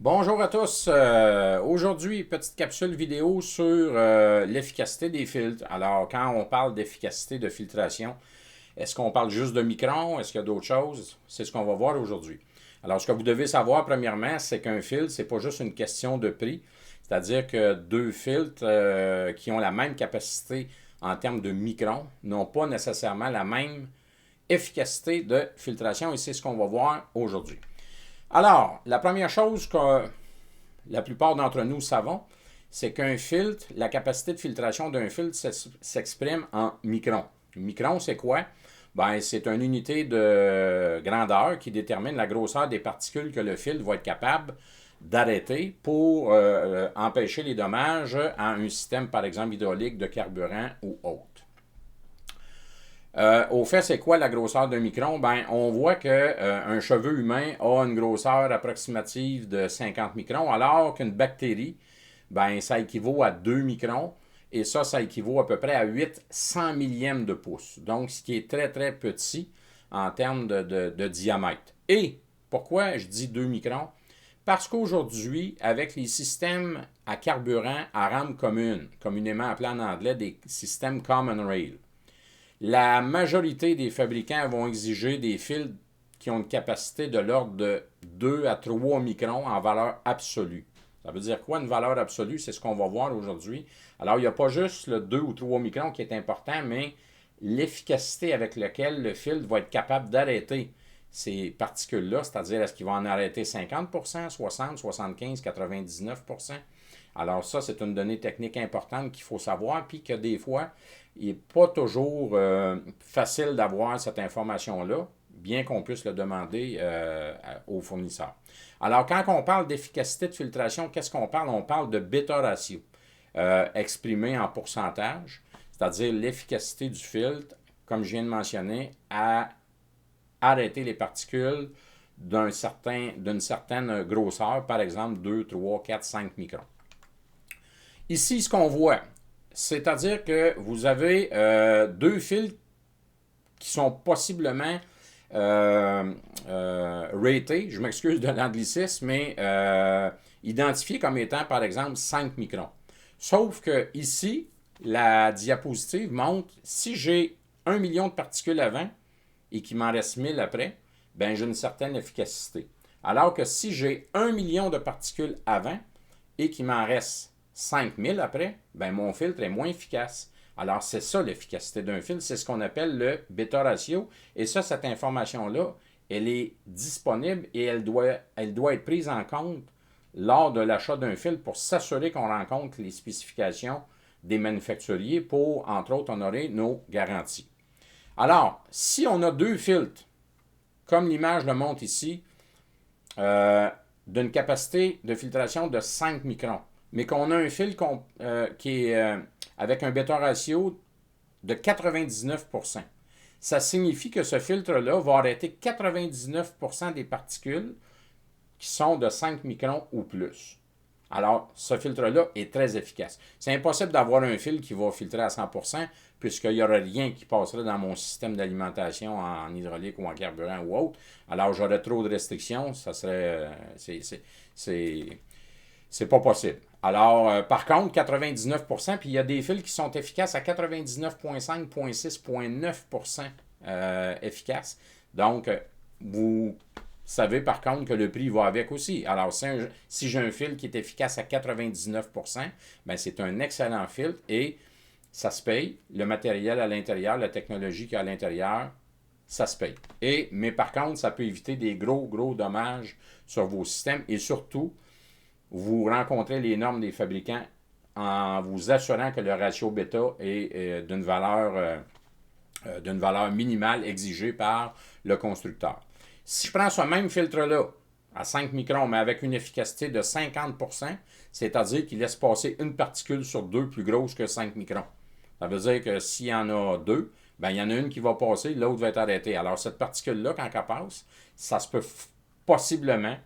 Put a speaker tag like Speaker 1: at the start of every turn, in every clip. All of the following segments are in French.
Speaker 1: Bonjour à tous. Aujourd'hui, petite capsule vidéo sur l'efficacité des filtres. Alors, quand on parle d'efficacité de filtration, est-ce qu'on parle juste de microns? Est-ce qu'il y a d'autres choses? C'est ce qu'on va voir aujourd'hui. Alors, ce que vous devez savoir, premièrement, c'est qu'un filtre, c'est pas juste une question de prix. C'est-à-dire que deux filtres qui ont la même capacité en termes de microns n'ont pas nécessairement la même efficacité de filtration et c'est ce qu'on va voir aujourd'hui. Alors, la première chose que la plupart d'entre nous savons, c'est qu'un filtre, la capacité de filtration d'un filtre s'exprime en microns. Micron, c'est quoi? Ben, c'est une unité de grandeur qui détermine la grosseur des particules que le filtre va être capable d'arrêter pour empêcher les dommages à un système, par exemple, hydraulique, de carburant ou autre. Au fait, c'est quoi la grosseur d'un micron? Ben, on voit qu'un cheveu humain a une grosseur approximative de 50 microns, alors qu'une bactérie, ben, ça équivaut à 2 microns, et ça équivaut à peu près à 800 millièmes de pouce. Donc, ce qui est très, très petit en termes de diamètre. Et pourquoi je dis 2 microns? Parce qu'aujourd'hui, avec les systèmes à carburant à rame commune, communément appelés en anglais des systèmes Common Rail, la majorité des fabricants vont exiger des fils qui ont une capacité de l'ordre de 2 à 3 microns en valeur absolue. Ça veut dire quoi une valeur absolue? C'est ce qu'on va voir aujourd'hui. Alors, il n'y a pas juste le 2 ou 3 microns qui est important, mais l'efficacité avec laquelle le fil va être capable d'arrêter ces particules-là, c'est-à-dire est-ce qu'il va en arrêter 50%, 60, 75, 99%? Alors ça, c'est une donnée technique importante qu'il faut savoir, puis que des fois, il n'est pas toujours facile d'avoir cette information-là, bien qu'on puisse le demander aux fournisseurs. Alors, quand on parle d'efficacité de filtration, qu'est-ce qu'on parle? On parle de bêta ratio, exprimé en pourcentage, c'est-à-dire l'efficacité du filtre, comme je viens de mentionner, à arrêter les particules d'une certaine grosseur, par exemple 2, 3, 4, 5 microns. Ici, ce qu'on voit, c'est-à-dire que vous avez deux fils qui sont possiblement ratés, je m'excuse de l'anglicisme, mais identifiés comme étant, par exemple, 5 microns. Sauf que ici, la diapositive montre, si j'ai 1 million de particules avant et qu'il m'en reste 1000 après, ben j'ai une certaine efficacité. Alors que si j'ai 1 million de particules avant et qu'il m'en reste 5000 après, ben mon filtre est moins efficace. Alors, c'est ça l'efficacité d'un filtre, c'est ce qu'on appelle le bêta ratio. Et ça, cette information-là, elle est disponible et elle doit être prise en compte lors de l'achat d'un filtre pour s'assurer qu'on rencontre les spécifications des manufacturiers pour, entre autres, honorer nos garanties. Alors, si on a deux filtres, comme l'image le montre ici, d'une capacité de filtration de 5 microns, mais qu'on a un fil qui est avec un bêta ratio de 99%. Ça signifie que ce filtre-là va arrêter 99% des particules qui sont de 5 microns ou plus. Alors, ce filtre-là est très efficace. C'est impossible d'avoir un fil qui va filtrer à 100%, puisqu'il n'y aurait rien qui passerait dans mon système d'alimentation en hydraulique ou en carburant ou autre. Alors, j'aurais trop de restrictions, ça serait... c'est pas possible. Alors, par contre, 99%, puis il y a des fils qui sont efficaces à 99,5, 0,6, 0,9% efficaces. Donc, vous savez par contre que le prix va avec aussi. Alors, si j'ai un fil qui est efficace à 99%, ben c'est un excellent filtre et ça se paye. Le matériel à l'intérieur, la technologie qui est à l'intérieur, ça se paye. Mais par contre, ça peut éviter des gros dommages sur vos systèmes et surtout, vous rencontrez les normes des fabricants en vous assurant que le ratio bêta est d'une valeur minimale exigée par le constructeur. Si je prends ce même filtre-là à 5 microns, mais avec une efficacité de 50%, c'est-à-dire qu'il laisse passer une particule sur deux plus grosse que 5 microns. Ça veut dire que s'il y en a deux, ben, il y en a une qui va passer, l'autre va être arrêtée. Alors, cette particule-là, quand elle passe, ça se peut possiblement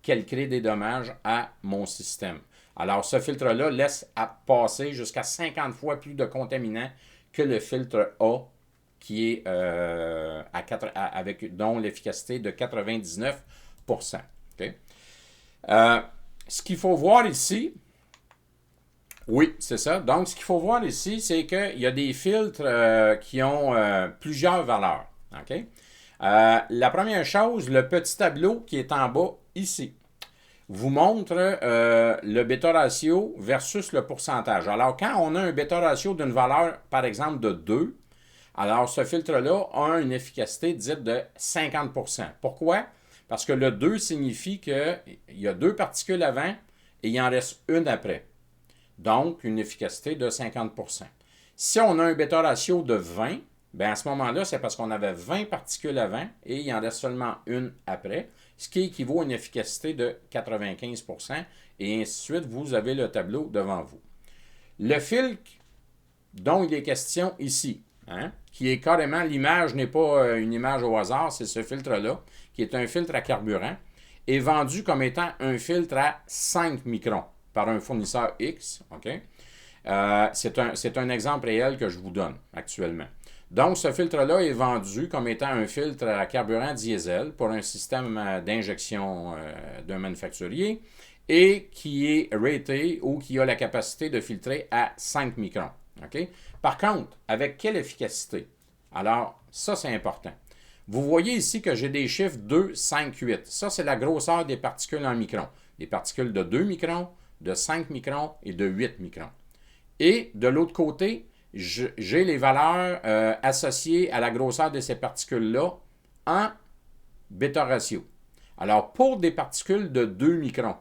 Speaker 1: qu'elle crée des dommages à mon système. Alors, ce filtre-là laisse passer jusqu'à 50 fois plus de contaminants que le filtre A, qui est dont l'efficacité de 99%. Okay? ce qu'il faut voir ici, oui, c'est ça. Donc, ce qu'il faut voir ici, c'est qu'il y a des filtres qui ont plusieurs valeurs. OK? La première chose, le petit tableau qui est en bas ici, vous montre le bêta ratio versus le pourcentage. Alors, quand on a un bêta ratio d'une valeur, par exemple, de 2, alors ce filtre-là a une efficacité dite de 50%. Pourquoi? Parce que le 2 signifie qu'il y a deux particules avant et il en reste une après. Donc, une efficacité de 50%. Si on a un bêta ratio de 20, bien à ce moment-là, c'est parce qu'on avait 20 particules avant et il en reste seulement une après, ce qui équivaut à une efficacité de 95%, et ainsi de suite, vous avez le tableau devant vous. Le filtre dont il est question ici, qui est carrément, l'image n'est pas une image au hasard, c'est ce filtre-là, qui est un filtre à carburant, est vendu comme étant un filtre à 5 microns par un fournisseur X. Okay? C'est un exemple réel que je vous donne actuellement. Donc, ce filtre-là est vendu comme étant un filtre à carburant diesel pour un système d'injection d'un manufacturier et qui est raté ou qui a la capacité de filtrer à 5 microns. Okay? Par contre, avec quelle efficacité? Alors, ça, c'est important. Vous voyez ici que j'ai des chiffres 2, 5, 8. Ça, c'est la grosseur des particules en microns. Des particules de 2 microns, de 5 microns et de 8 microns. Et de l'autre côté, j'ai les valeurs associées à la grosseur de ces particules-là en bêta ratio. Alors, pour des particules de 2 microns,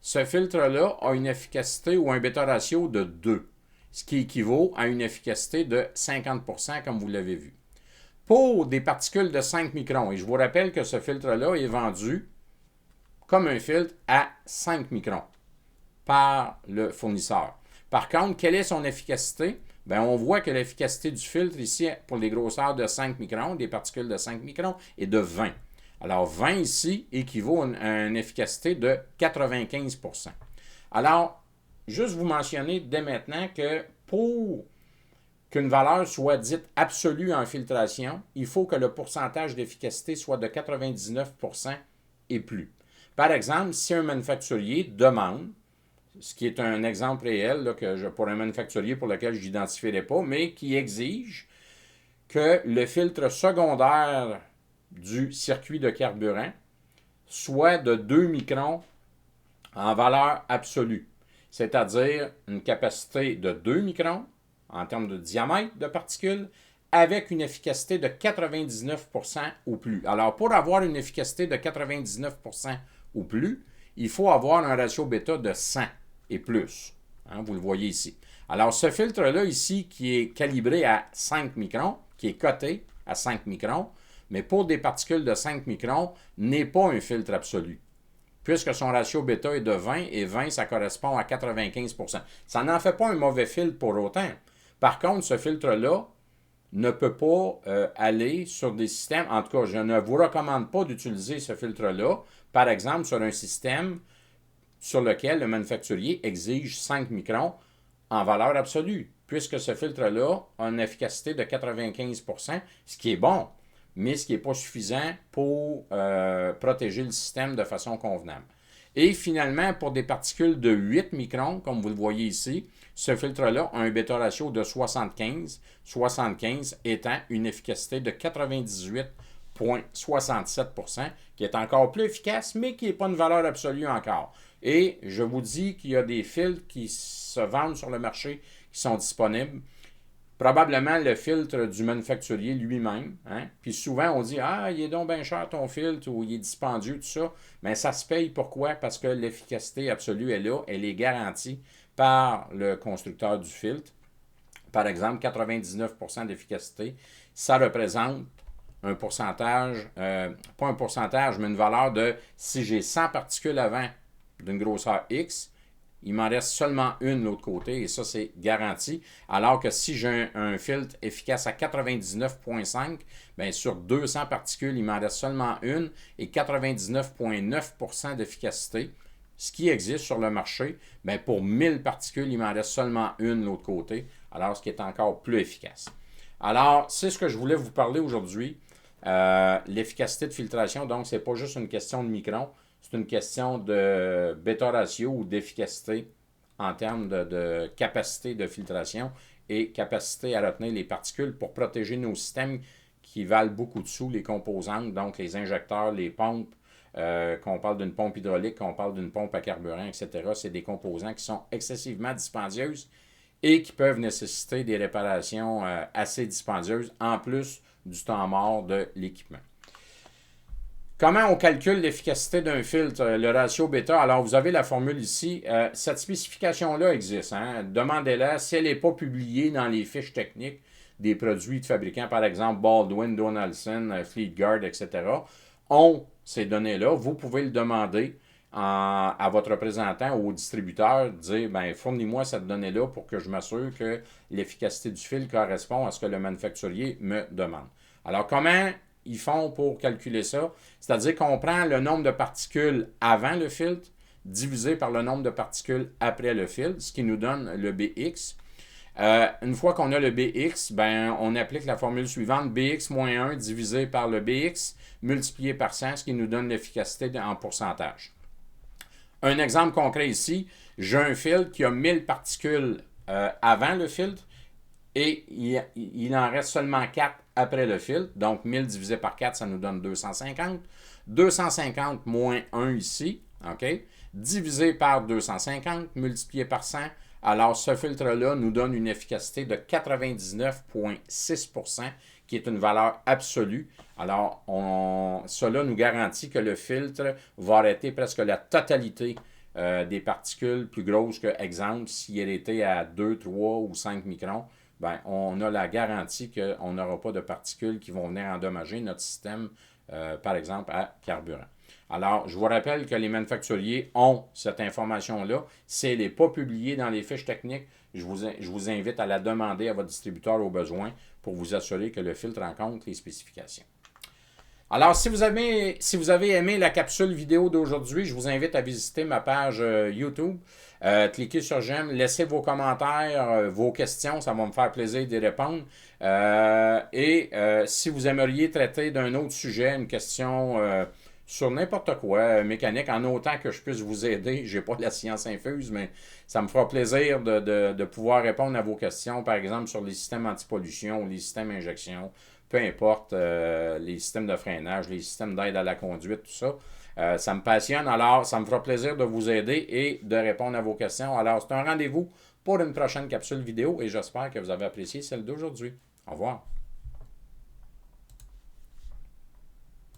Speaker 1: ce filtre-là a une efficacité ou un bêta ratio de 2, ce qui équivaut à une efficacité de 50%, comme vous l'avez vu. Pour des particules de 5 microns, et je vous rappelle que ce filtre-là est vendu comme un filtre à 5 microns par le fournisseur. Par contre, quelle est son efficacité? Bien, on voit que l'efficacité du filtre ici, pour les grosseurs de 5 microns, des particules de 5 microns, est de 20. Alors, 20 ici équivaut à une efficacité de 95%. Alors, juste vous mentionner dès maintenant que pour qu'une valeur soit dite absolue en filtration, il faut que le pourcentage d'efficacité soit de 99% et plus. Par exemple, si un manufacturier demande, ce qui est un exemple réel là, pour un manufacturier pour lequel je n'identifierai pas, mais qui exige que le filtre secondaire du circuit de carburant soit de 2 microns en valeur absolue, c'est-à-dire une capacité de 2 microns en termes de diamètre de particules, avec une efficacité de 99% ou plus. Alors, pour avoir une efficacité de 99% ou plus, il faut avoir un ratio bêta de 100 et plus. Vous le voyez ici. Alors, ce filtre-là ici, qui est calibré à 5 microns, qui est coté à 5 microns, mais pour des particules de 5 microns, n'est pas un filtre absolu, puisque son ratio bêta est de 20, et 20, ça correspond à 95%. Ça n'en fait pas un mauvais filtre pour autant. Par contre, ce filtre-là ne peut pas aller sur des systèmes, en tout cas, je ne vous recommande pas d'utiliser ce filtre-là, par exemple, sur un système sur lequel le manufacturier exige 5 microns en valeur absolue, puisque ce filtre-là a une efficacité de 95%, ce qui est bon, mais ce qui n'est pas suffisant pour protéger le système de façon convenable. Et finalement, pour des particules de 8 microns, comme vous le voyez ici, ce filtre-là a un bêta ratio de 75, 75 étant une efficacité de 98,67%, qui est encore plus efficace, mais qui n'est pas une valeur absolue encore. Et je vous dis qu'il y a des filtres qui se vendent sur le marché, qui sont disponibles. Probablement le filtre du manufacturier lui-même. Puis souvent, on dit « Ah, il est donc bien cher ton filtre » ou « Il est dispendieux », tout ça. Mais ça se paye. Pourquoi? Parce que l'efficacité absolue est là. Elle est garantie par le constructeur du filtre. Par exemple, 99% d'efficacité. Ça représente un pourcentage, pas un pourcentage, mais une valeur de si j'ai 100 particules avant d'une grosseur X, il m'en reste seulement une de l'autre côté, et ça, c'est garanti. Alors que si j'ai un filtre efficace à 99,5, bien sur 200 particules, il m'en reste seulement une, et 99,9% d'efficacité, ce qui existe sur le marché, bien pour 1000 particules, il m'en reste seulement une de l'autre côté, alors ce qui est encore plus efficace. Alors, c'est ce que je voulais vous parler aujourd'hui. L'efficacité de filtration, donc, ce n'est pas juste une question de microns, c'est une question de bêta ratio ou d'efficacité en termes de capacité de filtration et capacité à retenir les particules pour protéger nos systèmes qui valent beaucoup de sous, les composantes, donc les injecteurs, les pompes, qu'on parle d'une pompe hydraulique, qu'on parle d'une pompe à carburant, etc. C'est des composants qui sont excessivement dispendieuses et qui peuvent nécessiter des réparations assez dispendieuses, en plus du temps mort de l'équipement. Comment on calcule l'efficacité d'un filtre, le ratio bêta? Alors, vous avez la formule ici. Cette spécification-là existe. Hein? Demandez-la. Si elle n'est pas publiée dans les fiches techniques des produits de fabricants, par exemple Baldwin, Donaldson, Fleetguard, etc., ont ces données-là. Vous pouvez le demander à votre représentant ou au distributeur, dire, ben, fournis-moi cette donnée-là pour que je m'assure que l'efficacité du fil correspond à ce que le manufacturier me demande. Alors, comment ils font pour calculer ça? C'est-à-dire qu'on prend le nombre de particules avant le filtre divisé par le nombre de particules après le filtre, ce qui nous donne le BX. Une fois qu'on a le BX, ben, on applique la formule suivante, BX-1 divisé par le BX multiplié par 100, ce qui nous donne l'efficacité en pourcentage. Un exemple concret ici, j'ai un filtre qui a 1000 particules avant le filtre et il en reste seulement 4 après le filtre. Donc 1000 divisé par 4, ça nous donne 250. 250 moins 1 ici, OK? Divisé par 250, multiplié par 100. Alors, ce filtre-là nous donne une efficacité de 99,6%, qui est une valeur absolue. Alors, cela nous garantit que le filtre va arrêter presque la totalité des particules plus grosses que, exemple, si elle était à 2, 3 ou 5 microns, ben, on a la garantie qu'on n'aura pas de particules qui vont venir endommager notre système, par exemple, à carburant. Alors, je vous rappelle que les manufacturiers ont cette information-là. Si elle n'est pas publiée dans les fiches techniques, je vous invite à la demander à votre distributeur au besoin pour vous assurer que le filtre rencontre les spécifications. Alors, si vous avez aimé la capsule vidéo d'aujourd'hui, je vous invite à visiter ma page YouTube. Cliquez sur j'aime, laissez vos commentaires, vos questions, ça va me faire plaisir d'y répondre. Si vous aimeriez traiter d'un autre sujet, une question sur n'importe quoi, mécanique, en autant que je puisse vous aider, je n'ai pas de la science infuse, mais ça me fera plaisir de pouvoir répondre à vos questions, par exemple sur les systèmes anti-pollution ou les systèmes injection. Peu importe, les systèmes de freinage, les systèmes d'aide à la conduite, tout ça. Ça me passionne, alors ça me fera plaisir de vous aider et de répondre à vos questions. Alors, c'est un rendez-vous pour une prochaine capsule vidéo et j'espère que vous avez apprécié celle d'aujourd'hui. Au revoir.